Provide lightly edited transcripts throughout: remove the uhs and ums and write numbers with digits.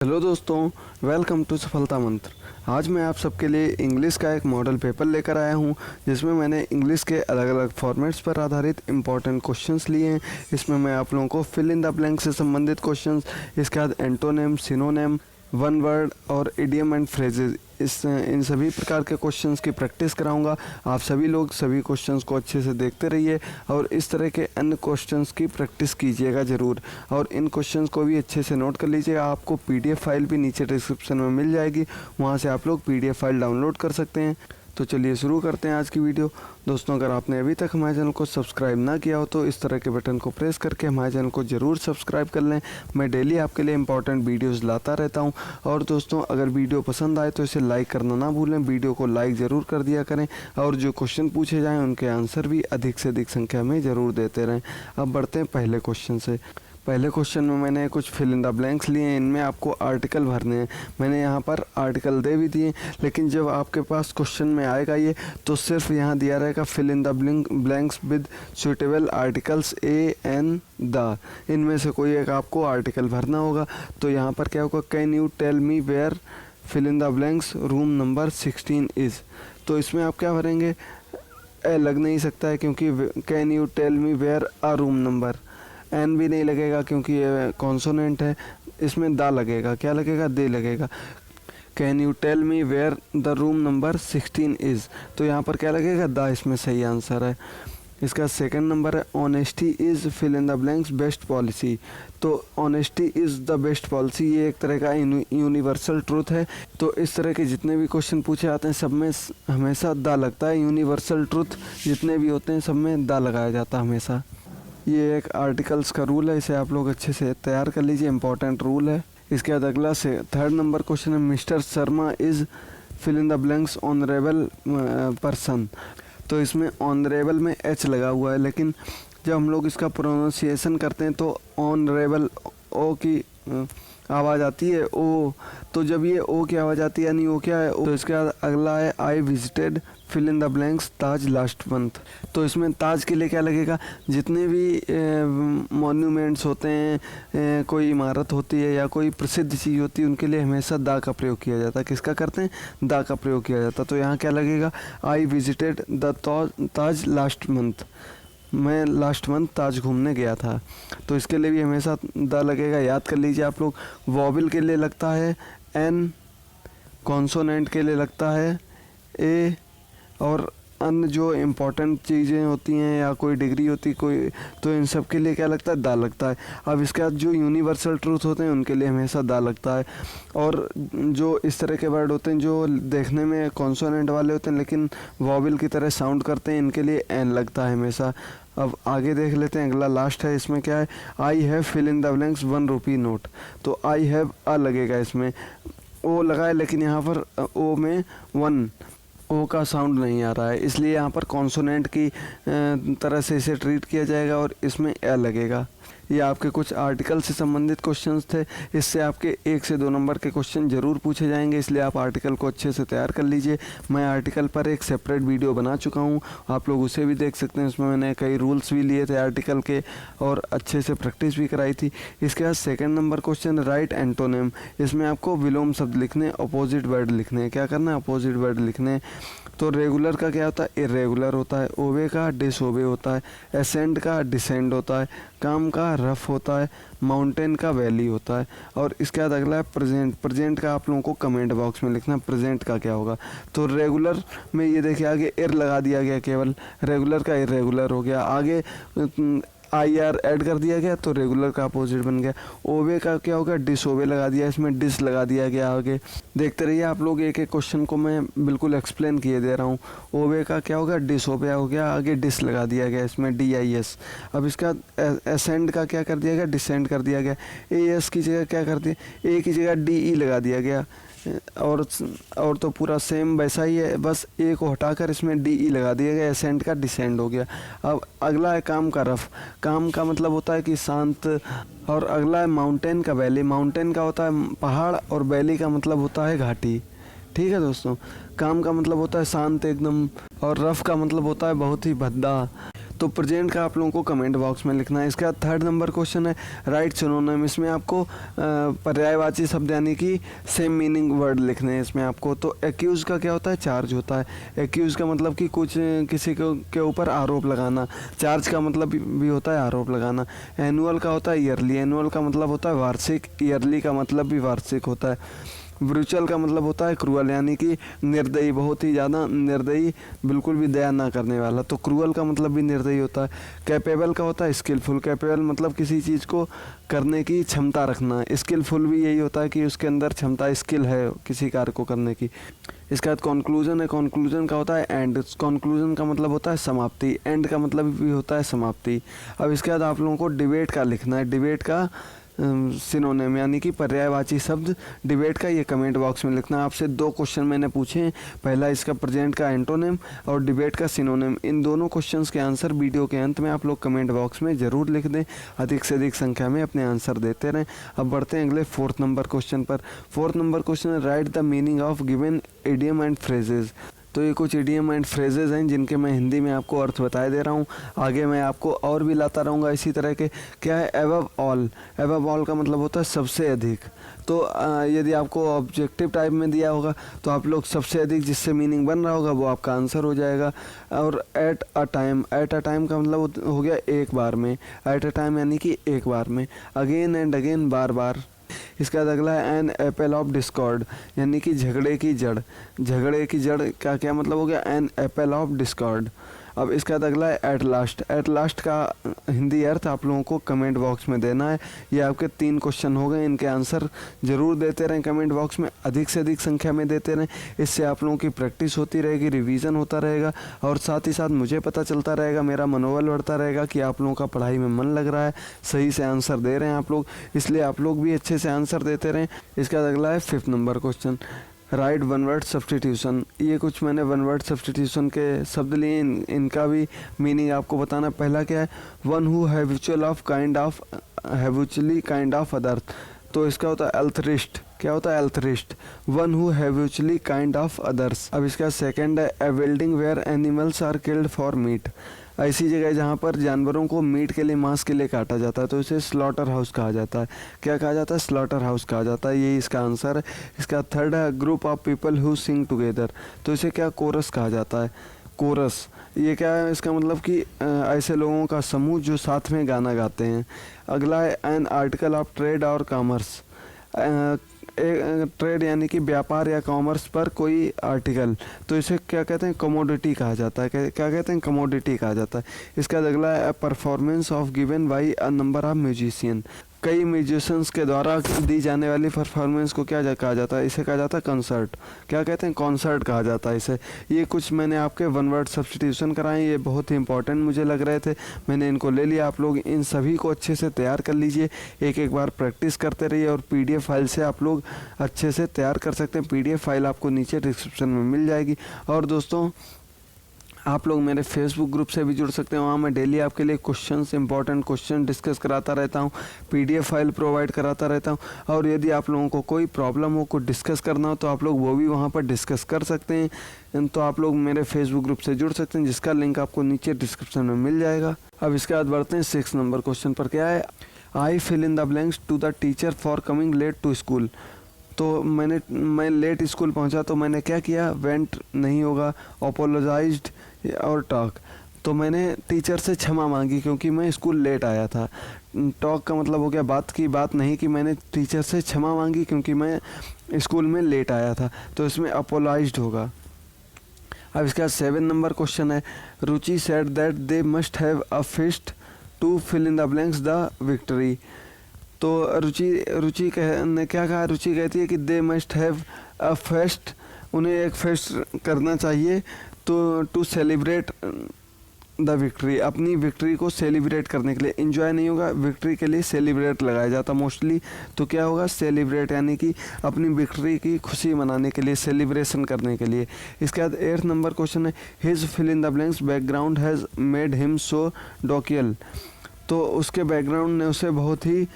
Hello दोस्तों, welcome to सफलता मंत्र। आज मैं आप सबके लिए इंग्लिश का एक मॉडल पेपर लेकर आया हूं, जिसमें मैंने इंग्लिश के अलग अलग फॉर्मेट्स पर आधारित इंपॉर्टेंट क्वेश्चंस लिए हैं। इसमें मैं आप लोगों को फिल इन द ब्लैंक से संबंधित क्वेश्चंस, इसके बाद एंटोनिम, सिनोनिम, वन वर्ड और इडियम एंड फ्रेजेस, इन सभी प्रकार के क्वेश्चंस की प्रैक्टिस कराऊंगा। आप सभी लोग सभी क्वेश्चंस को अच्छे से देखते रहिए और इस तरह के अन्य क्वेश्चंस की प्रैक्टिस कीजिएगा ज़रूर। और इन क्वेश्चंस को भी अच्छे से नोट कर लीजिएगा। आपको पीडीएफ फाइल भी नीचे डिस्क्रिप्शन में मिल जाएगी, वहां से आप लोग पीडीएफ फाइल डाउनलोड कर सकते हैं। तो चलिए शुरू करते हैं आज की वीडियो। दोस्तों, अगर आपने अभी तक हमारे चैनल को सब्सक्राइब ना किया हो तो इस तरह के बटन को प्रेस करके हमारे चैनल को ज़रूर सब्सक्राइब कर लें। मैं डेली आपके लिए इंपॉर्टेंट वीडियोस लाता रहता हूं। और दोस्तों, अगर वीडियो पसंद आए तो इसे लाइक करना ना भूलें, वीडियो को लाइक ज़रूर कर दिया करें और जो क्वेश्चन पूछे जाएँ उनके आंसर भी अधिक से अधिक संख्या में ज़रूर देते रहें। अब बढ़ते हैं पहले क्वेश्चन से। पहले क्वेश्चन में मैंने कुछ फिल इन द ब्लैंक्स लिए हैं, इनमें आपको आर्टिकल भरने हैं। मैंने यहाँ पर आर्टिकल दे भी दिए, लेकिन जब आपके पास क्वेश्चन में आएगा ये तो सिर्फ यहाँ दिया रहेगा fill in the blanks with suitable articles a an the. इनमें से कोई एक आपको आर्टिकल भरना होगा। तो यहाँ पर क्या होगा, can you tell me where fill in the blanks room number 16 is. तो इसमें आप क्या भरेंगे, ए लग नहीं सकता है क्योंकि can you tell me where a room number. An भी नहीं लगेगा क्योंकि ये कॉन्सोनेंट है। इसमें दा लगेगा, क्या लगेगा, दे लगेगा। Can you tell me where the room number 16 is. तो यहाँ पर क्या लगेगा, दा इसमें सही आंसर है। इसका सेकंड नंबर है honesty is fill in the blanks best policy. तो honesty is the best policy, ये एक तरह का यूनिवर्सल ट्रूथ है। तो इस तरह के जितने भी क्वेश्चन पूछे आते हैं सब में हमेशा दा लगता है। यूनिवर्सल ट्रूथ जितने भी होते हैं सब में दा लगाया जाता है हमेशा। ये एक आर्टिकल्स का रूल है, इसे आप लोग अच्छे से तैयार कर लीजिए, इंपॉर्टेंट रूल है। इसके बाद अगला से थर्ड नंबर क्वेश्चन है mister Sharma is fill in the blanks honourable person. तो इसमें ऑनरेबल में एच लगा हुआ है, लेकिन जब हम लोग इसका प्रोनाउंसिएशन करते हैं तो ऑनरेबल ओ की आवाज़ आती है ओ। तो जब ये ओ की आवाज़ आती है यानी ओ क्या है, तो इसके बाद अगला है I visited fill in the blanks Taj last month. तो इसमें ताज के लिए क्या लगेगा, जितने भी मॉन्यूमेंट्स होते हैं, कोई इमारत होती है या कोई प्रसिद्ध चीज़ होती है, उनके लिए हमेशा दा का प्रयोग किया जाता है। किसका करते हैं, दा का प्रयोग किया जाता है। तो यहाँ क्या लगेगा, I visited the Taj last month. मैं लास्ट मंथ ताज घूमने गया था। तो इसके लिए भी हमेशा दा लगेगा, याद कर लीजिए आप लोग। वॉवल के लिए लगता है एन, कॉन्सोनेंट के लिए लगता है ए, और अन्य जो इम्पोर्टेंट चीज़ें होती हैं या कोई डिग्री होती कोई, तो इन सब के लिए क्या लगता है, दा लगता है। अब इसके बाद जो यूनिवर्सल ट्रूथ होते हैं उनके लिए हमेशा दा लगता है। और जो इस तरह के वर्ड होते हैं जो देखने में कॉन्सोनेंट वाले होते हैं लेकिन वॉवल की तरह साउंड करते हैं, इनके लिए एन लगता है हमेशा। अब आगे देख लेते हैं, अगला लास्ट है। इसमें क्या है, I have fill in the blanks 1 rupee note. तो आई हैव अ लगेगा, इसमें ओ लगा है लेकिन यहाँ पर ओ में 1 ओ का साउंड नहीं आ रहा है, इसलिए यहाँ पर कॉन्सोनेंट की तरह से इसे ट्रीट किया जाएगा और इसमें ए लगेगा। ये आपके कुछ आर्टिकल से संबंधित क्वेश्चंस थे। इससे आपके 1 से 2 नंबर के क्वेश्चन ज़रूर पूछे जाएंगे, इसलिए आप आर्टिकल को अच्छे से तैयार कर लीजिए। मैं आर्टिकल पर एक सेपरेट वीडियो बना चुका हूँ, आप लोग उसे भी देख सकते हैं। उसमें मैंने कई रूल्स भी लिए थे आर्टिकल के और अच्छे से प्रैक्टिस भी कराई थी। इसके बाद second number question right antonym. इसमें आपको विलोम शब्द लिखने, अपोजिट वर्ड लिखने। क्या करना है, अपोजिट वर्ड लिखने। तो रेगुलर का क्या होता है, इरेगुलर होता है। ओबे का डिसओबे होता है। एसेंड का डिसेंड होता है। काम का रफ होता है। माउंटेन का वैली होता है। और इसके बाद अगला है प्रेजेंट। प्रेजेंट का आप लोगों को कमेंट बॉक्स में लिखना, प्रेजेंट का क्या होगा। तो रेगुलर में ये देखिए आगे एर लगा दिया गया, केवल रेगुलर का इरेगुलर हो गया। आगे आई आर ऐड कर दिया गया तो रेगुलर का अपोजिट बन गया। ओबे का क्या होगा, डिसओबे लगा दिया, इसमें डिस लगा दिया गया। आगे देखते रहिए आप लोग, एक एक क्वेश्चन को मैं बिल्कुल एक्सप्लेन किए दे रहा हूँ। ओबे का क्या होगा, डिसओबे हो गया, आगे डिस लगा दिया गया, इसमें DIS। अब इसका एसेंड का क्या कर दिया गया, डिसेंड कर दिया गया। AS की जगह क्या कर दिया, ए की जगह DE लगा दिया गया। और तो पूरा सेम वैसा ही है, बस ए को हटाकर इसमें DE लगा दिया गया, एसेंड का डिसेंड हो गया। अब अगला है काम का रफ। काम का मतलब होता है कि शांत। और अगला है माउंटेन का वैली। माउंटेन का होता है पहाड़ और वैली का मतलब होता है घाटी। ठीक है दोस्तों, काम का मतलब होता है शांत एकदम और रफ का मतलब होता है बहुत ही भद्दा। तो प्रेजेंट का आप लोगों को कमेंट बॉक्स में लिखना है। इसके बाद थर्ड नंबर क्वेश्चन है राइट सिनोनिम। इसमें आपको पर्यायवाची शब्द यानी कि सेम मीनिंग वर्ड लिखने हैं इसमें आपको। तो एक्यूज़ का क्या होता है? चार्ज होता है। एक्यूज़ का मतलब कि कुछ किसी के ऊपर आरोप लगाना। चार्ज का मतलब भी होता है आरोप लगाना। एनुअल का होता है ईयरली। एनुअल का मतलब होता है वार्षिक। ईयरली का मतलब भी वार्षिक होता है। ब्रूचल का मतलब होता है क्रूअल यानी कि निर्दयी, बहुत ही ज़्यादा निर्दयी, बिल्कुल भी दया ना करने वाला। तो क्रूअल का मतलब भी निर्दयी होता है। कैपेबल का होता है स्किलफुल। कैपेबल मतलब किसी चीज़ को करने की क्षमता रखना। स्किलफुल भी यही होता है कि उसके अंदर क्षमता, स्किल है किसी कार्य को करने की। इसके बाद कंक्लूजन है। कंक्लूजन का होता है एंड। कंक्लूजन का मतलब होता है समाप्ति। एंड का मतलब भी होता है समाप्ति। अब इसके बाद आप लोगों को डिबेट का लिखना है। डिबेट का सिनोनिम यानी कि पर्यायवाची शब्द डिबेट का ये कमेंट बॉक्स में लिखना है। आपसे 2 क्वेश्चन मैंने पूछे हैं। पहला इसका प्रेजेंट का एंटोनिम और डिबेट का सिनोनिम। इन दोनों क्वेश्चंस के आंसर वीडियो के अंत में आप लोग कमेंट बॉक्स में ज़रूर लिख दें। अधिक से अधिक संख्या में अपने आंसर देते रहें। अब बढ़ते हैं अगले 4th नंबर क्वेश्चन पर। 4th नंबर क्वेश्चन है right the meaning of given idiom and phrases. तो ये कुछ इडियम एंड फ्रेजेज हैं जिनके मैं हिंदी में आपको अर्थ बताए दे रहा हूँ। आगे मैं आपको और भी लाता रहूँगा इसी तरह के। क्या है? Above all. एबव ऑल का मतलब होता है सबसे अधिक। तो यदि आपको ऑब्जेक्टिव टाइप में दिया होगा तो आप लोग सबसे अधिक जिससे मीनिंग बन रहा होगा वो आपका आंसर हो जाएगा। और at a time. At a time का मतलब हो गया एक बार में। एट अ टाइम यानी कि एक बार में। अगेन एंड अगेन, बार बार। इसका बाद अगला है एन एपल ऑफ डिस्कॉर्ड यानी कि झगड़े की जड़। झगड़े की जड़ का क्या मतलब हो गया? An apple of discord. अब इसका बाद अगला है एट लास्ट। एट लास्ट का हिंदी अर्थ आप लोगों को कमेंट बॉक्स में देना है। ये आपके 3 क्वेश्चन हो गए। इनके आंसर ज़रूर देते रहें कमेंट बॉक्स में, अधिक से अधिक संख्या में देते रहें। इससे आप लोगों की प्रैक्टिस होती रहेगी, रिवीजन होता रहेगा और साथ ही साथ मुझे पता चलता रहेगा, मेरा मनोबल बढ़ता रहेगा कि आप लोगों का पढ़ाई में मन लग रहा है, सही से आंसर दे रहे हैं आप लोग। इसलिए आप लोग भी अच्छे से आंसर देते रहें। इसका बाद अगला है 5th number question right one word substitution. ये कुछ मैंने वन वर्ड सब्सटीट्यूशन के शब्द लिए, इनका भी मीनिंग आपको बताना। पहला क्या है? One who habitually kind of other. तो इसका होता है अल्थरिस्ट। क्या होता है? Altruist. One who habitually kind of others. अब इसका सेकंड है a building where animals are killed for meat. ऐसी जगह जहाँ पर जानवरों को मीट के लिए, मांस के लिए काटा जाता है तो इसे स्लॉटर हाउस कहा जाता है। क्या कहा जाता है? स्लॉटर हाउस कहा जाता है। यही इसका आंसर है। इसका थर्ड है group of people who Singh together. तो इसे क्या? कोरस कहा जाता है। कोरस ये क्या है? इसका मतलब कि ऐसे लोगों का समूह जो साथ में गाना गाते हैं। अगला है एन आर्टिकल ऑफ ट्रेड और कॉमर्स। ट्रेड यानी कि व्यापार या कॉमर्स पर कोई आर्टिकल, तो इसे क्या कहते हैं? कमोडिटी कहा जाता है। क्या कहते हैं? कमोडिटी कहा जाता है। इसका अगला है performance of given by a number of musician. कई म्यूजिशियंस के द्वारा दी जाने वाली परफॉर्मेंस को क्या कहा जाता है? इसे कहा जाता है कंसर्ट। क्या कहते हैं? कॉन्सर्ट कहा जाता है इसे। ये कुछ मैंने आपके वन वर्ड सब्स्टिट्यूशन कराए, ये बहुत ही इंपॉर्टेंट मुझे लग रहे थे, मैंने इनको ले लिया। आप लोग इन सभी को अच्छे से तैयार कर लीजिए, एक एक बार प्रैक्टिस करते रहिए और PDF फाइल से आप लोग अच्छे से तैयार कर सकते हैं। PDF फाइल आपको नीचे डिस्क्रिप्शन में मिल जाएगी। और दोस्तों आप लोग मेरे फेसबुक ग्रुप से भी जुड़ सकते हैं। वहाँ मैं डेली आपके लिए क्वेश्चंस, इंपॉर्टेंट क्वेश्चन डिस्कस कराता रहता हूँ, PDF फाइल प्रोवाइड कराता रहता हूँ। और यदि आप लोगों को कोई प्रॉब्लम हो, कुछ डिस्कस करना हो तो आप लोग वो भी वहाँ पर डिस्कस कर सकते हैं। तो आप लोग मेरे फेसबुक ग्रुप से जुड़ सकते हैं, जिसका लिंक आपको नीचे डिस्क्रिप्शन में मिल जाएगा। अब इसके बाद बढ़ते हैं 6 नंबर क्वेश्चन पर। क्या है? I fill in the blanks to the teacher for coming late to school. तो मैं लेट स्कूल पहुंचा तो मैंने क्या किया? वेंट नहीं होगा, अपोलोजाइज्ड और टॉक। तो मैंने टीचर से क्षमा मांगी क्योंकि मैं स्कूल लेट आया था। टॉक का मतलब हो गया बात की, बात नहीं कि मैंने टीचर से क्षमा मांगी क्योंकि मैं स्कूल में लेट आया था, तो इसमें अपोलाइज्ड होगा। अब इसका 7 नंबर क्वेश्चन है Ruchi said that they must have a feast to fill in the blanks the victory. तो रुचि ने क्या कहा? रुचि कहती है कि they must have a feast, उन्हें एक फेस्ट करना चाहिए तो टू सेलिब्रेट द विक्ट्री, अपनी विक्ट्री को सेलिब्रेट करने के लिए। एंजॉय नहीं होगा, विक्ट्री के लिए सेलिब्रेट लगाया जाता मोस्टली। तो क्या होगा? सेलिब्रेट, यानी कि अपनी विक्ट्री की खुशी मनाने के लिए, सेलिब्रेशन करने के लिए। इसके बाद 8 नंबर क्वेश्चन है his fill in the blanks background has made him so docile. तो उसके बैकग्राउंड ने उसे बहुत ही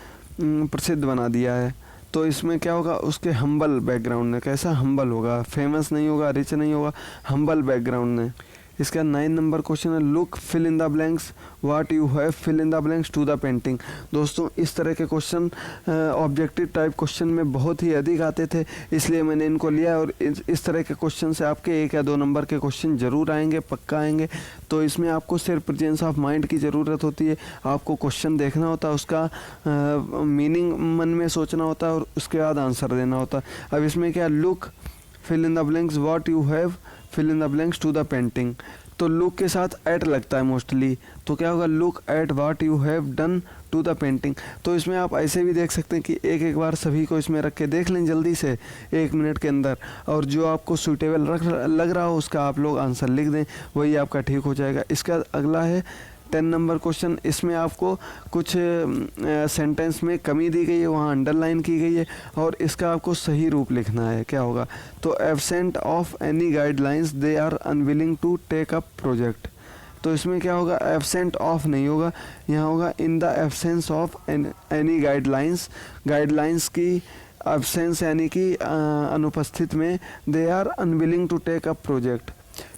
प्रसिद्ध बना दिया है। तो इसमें क्या होगा? उसके हम्बल बैकग्राउंड ने। कैसा? हम्बल होगा, फेमस नहीं होगा, रिच नहीं होगा, हम्बल बैकग्राउंड ने। इसका 9 नंबर क्वेश्चन है look fill in the blanks what you have fill in the blanks to the painting. दोस्तों इस तरह के क्वेश्चन ऑब्जेक्टिव टाइप क्वेश्चन में बहुत ही अधिक आते थे, इसलिए मैंने इनको लिया। और इस तरह के क्वेश्चन से आपके 1 या 2 नंबर के क्वेश्चन ज़रूर आएंगे, पक्का आएंगे। तो इसमें आपको सिर्फ प्रेजेंस ऑफ माइंड की ज़रूरत होती है। आपको क्वेश्चन देखना होता है, उसका मीनिंग मन में सोचना होता है और उसके बाद आंसर देना होता है। अब इसमें क्या, look fill in the blanks what you have fill in the blanks to the painting. तो लुक के साथ एट लगता है मोस्टली, तो क्या होगा, look at what you have done to the painting. तो इसमें आप ऐसे भी देख सकते हैं कि एक बार सभी को इसमें रख के देख लें जल्दी से 1 मिनट के अंदर, और जो आपको सूटेबल लग रहा हो उसका आप लोग आंसर लिख दें, वही आपका ठीक हो जाएगा। इसका अगला है 10 नंबर क्वेश्चन। इसमें आपको कुछ सेंटेंस में कमी दी गई है, वहाँ अंडरलाइन की गई है, और इसका आपको सही रूप लिखना है। क्या होगा, तो absent of any guidelines they are unwilling to take up project. तो इसमें क्या होगा, एब्सेंट ऑफ नहीं होगा, यहाँ होगा in the absence of any guidelines. Guidelines की एब्सेंस यानी कि अनुपस्थित में they are unwilling to take up project.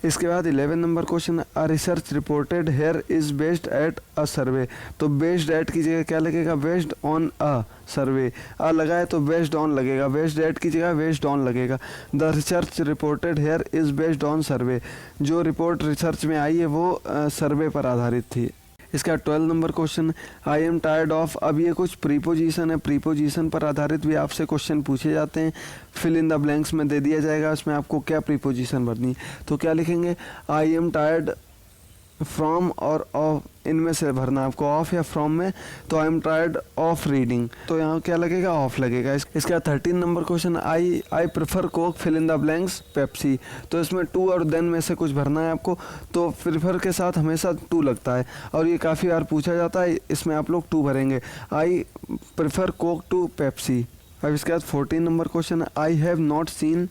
इसके बाद 11 number question, a research reported here is based at a survey. तो बेस्ड एट की जगह क्या लगेगा, बेस्ड ऑन अ सर्वे। अ लगा है तो बेस्ड ऑन लगेगा, बेस्ड एट की जगह बेस्ड ऑन लगेगा। The research reported here is based on survey. जो रिपोर्ट रिसर्च में आई है वो सर्वे पर आधारित थी। इसका 12 number question, I am tired of. अब ये कुछ प्रीपोजिशन है, प्रीपोजिशन पर आधारित भी आपसे क्वेश्चन पूछे जाते हैं। फिल इन द ब्लैंक्स में दे दिया जाएगा, उसमें आपको क्या प्रीपोजिशन भरनी है। तो क्या लिखेंगे, आई एम टायर्ड फ्रॉम और ऑफ, इनमें से भरना आपको, ऑफ या फ्रॉम में। तो I am tired of reading, तो यहाँ क्या लगेगा, ऑफ लगेगा। इसका 13 number question, I prefer Coke fill in the blanks Pepsi. तो इसमें टू और देन में से कुछ भरना है आपको। तो प्रेफर के साथ हमेशा टू लगता है और ये काफ़ी बार पूछा जाता है, इसमें आप लोग टू भरेंगे, I prefer Coke to Pepsi. अब इसके बाद 14 number question, I have not seen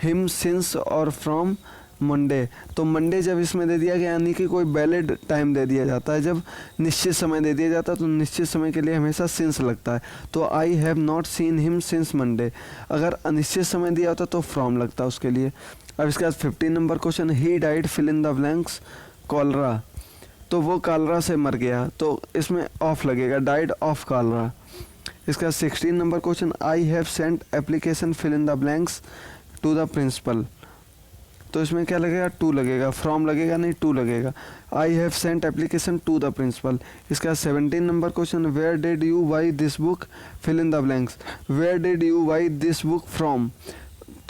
him since और फ्रॉम मंडे। तो मंडे जब इसमें दे दिया गया यानी कि कोई वैलिड टाइम दे दिया जाता है, जब निश्चित समय दे दिया जाता है तो निश्चित समय के लिए हमेशा सिंस लगता है। तो I have not seen him since Monday. अगर अनिश्चित समय दिया होता तो फ्रॉम लगता उसके लिए। अब इसके बाद 15 number question, he died fill in the blanks cholera. तो वो कॉलरा से मर गया, तो इसमें ऑफ लगेगा, डाइड ऑफ कॉलरा। इसका 16 number question, I have sent application fill in the blanks to the principal. तो इसमें क्या लगेगा, टू लगेगा, फ्रॉम लगेगा नहीं, टू लगेगा। I have sent application to the principal. इसका 17 number question, where did you buy this book fill in the blanks. Where did you buy this book from.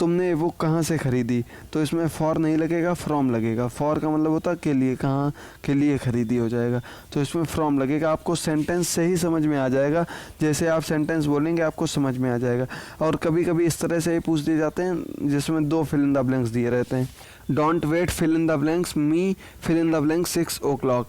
तुमने वो कहाँ से खरीदी। तो इसमें फॉर नहीं लगेगा, फ्रॉम लगेगा। फॉर का मतलब होता है के लिए, कहाँ के लिए खरीदी हो जाएगा, तो इसमें फ्रॉम लगेगा। आपको सेंटेंस से ही समझ में आ जाएगा, जैसे आप सेंटेंस बोलेंगे आपको समझ में आ जाएगा। और कभी कभी इस तरह से ही पूछ दिए जाते हैं जिसमें 2 फिल इन द ब्लैंक्स दिए रहते हैं। Don't wait fill in the blanks me fill in the blanks 6 o'clock।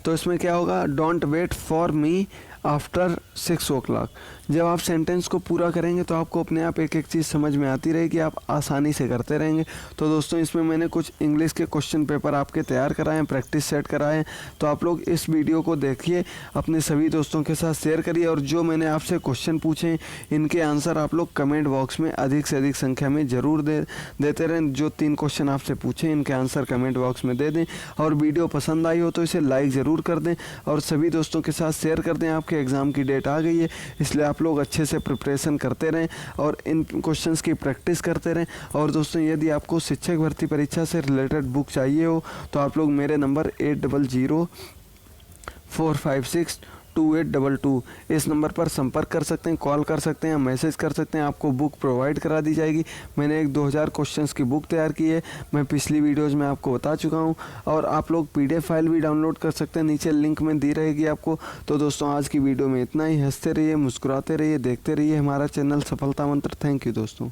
तो इसमें क्या होगा, don't wait for me after 6 o'clock। जब आप सेंटेंस को पूरा करेंगे तो आपको अपने आप एक एक चीज़ समझ में आती रहेगी, आप आसानी से करते रहेंगे। तो दोस्तों इसमें मैंने कुछ इंग्लिश के क्वेश्चन पेपर आपके तैयार कराए हैं, प्रैक्टिस सेट कराए हैं। तो आप लोग इस वीडियो को देखिए, अपने सभी दोस्तों के साथ शेयर करिए, और जो मैंने आपसे क्वेश्चन पूछे इनके आंसर आप लोग कमेंट बॉक्स में अधिक से अधिक संख्या में ज़रूर देते रहें। जो 3 क्वेश्चन आपसे पूछे इनके आंसर कमेंट बॉक्स में दे दें, और वीडियो पसंद आई हो तो इसे लाइक ज़रूर कर दें और सभी दोस्तों के साथ शेयर कर दें। आपके एग्ज़ाम की डेट आ गई है, इसलिए आप लोग अच्छे से प्रिपरेशन करते रहें और इन क्वेश्चंस की प्रैक्टिस करते रहें। और दोस्तों यदि आपको शिक्षक भर्ती परीक्षा से रिलेटेड बुक चाहिए हो तो आप लोग मेरे नंबर 8004562822 इस नंबर पर संपर्क कर सकते हैं, कॉल कर सकते हैं, मैसेज कर सकते हैं। आपको बुक प्रोवाइड करा दी जाएगी। मैंने एक 2000 क्वेश्चंस की बुक तैयार की है, मैं पिछली वीडियोज़ में आपको बता चुका हूं। और आप लोग PDF फाइल भी डाउनलोड कर सकते हैं, नीचे लिंक में दी रहेगी आपको। तो दोस्तों आज की वीडियो में इतना ही। हंसते रहिए, मुस्कुराते रहिए, देखते रहिए हमारा चैनल सफलता मंत्र। थैंक यू दोस्तों।